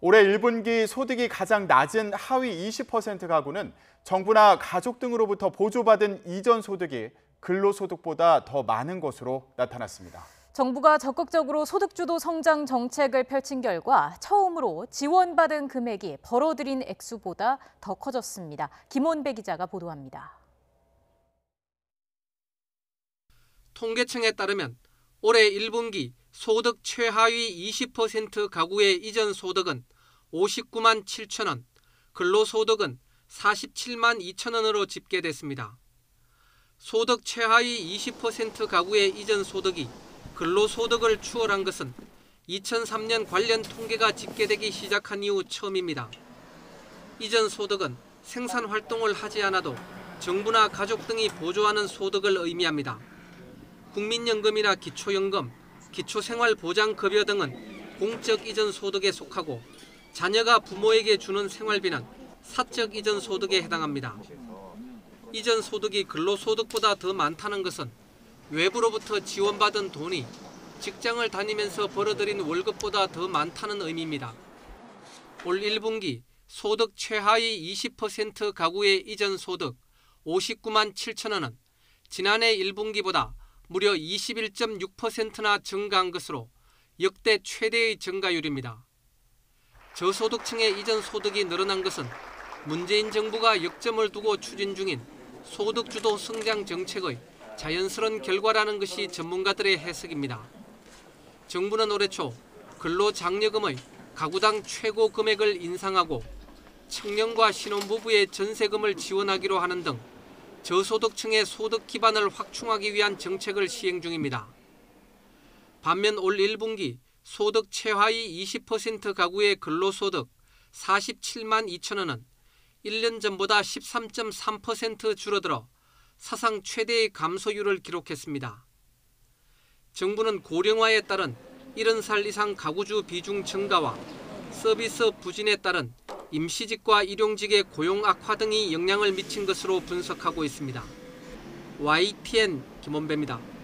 올해 1분기 소득이 가장 낮은 하위 20% 가구는 정부나 가족 등으로부터 보조받은 이전 소득이 근로소득보다 더 많은 것으로 나타났습니다. 정부가 적극적으로 소득주도 성장 정책을 펼친 결과 처음으로 지원받은 금액이 벌어들인 액수보다 더 커졌습니다. 김원배 기자가 보도합니다. 통계청에 따르면 올해 1분기 소득 최하위 20% 가구의 이전 소득은 59만 7천 원, 근로소득은 47만 2천 원으로 집계됐습니다. 소득 최하위 20% 가구의 이전 소득이 근로소득을 추월한 것은 2003년 관련 통계가 집계되기 시작한 이후 처음입니다. 이전 소득은 생산 활동을 하지 않아도 정부나 가족 등이 보조하는 소득을 의미합니다. 국민연금이나 기초연금, 기초생활보장급여 등은 공적 이전 소득에 속하고 자녀가 부모에게 주는 생활비는 사적 이전 소득에 해당합니다. 이전 소득이 근로소득보다 더 많다는 것은 외부로부터 지원받은 돈이 직장을 다니면서 벌어들인 월급보다 더 많다는 의미입니다. 올 1분기 소득 최하위 20% 가구의 이전 소득 59만 7천 원은 지난해 1분기보다 무려 21.6%나 증가한 것으로 역대 최대의 증가율입니다. 저소득층의 이전 소득이 늘어난 것은 문재인 정부가 역점을 두고 추진 중인 소득주도 성장 정책의 자연스러운 결과라는 것이 전문가들의 해석입니다. 정부는 올해 초 근로장려금의 가구당 최고 금액을 인상하고 청년과 신혼부부의 전세금을 지원하기로 하는 등 저소득층의 소득 기반을 확충하기 위한 정책을 시행 중입니다. 반면 올 1분기 소득 최하위 20% 가구의 근로소득 47만 2천 원은 1년 전보다 13.3% 줄어들어 사상 최대의 감소율을 기록했습니다. 정부는 고령화에 따른 70살 이상 가구주 비중 증가와 서비스 부진에 따른 임시직과 일용직의 고용 악화 등이 영향을 미친 것으로 분석하고 있습니다. YTN 김원배입니다.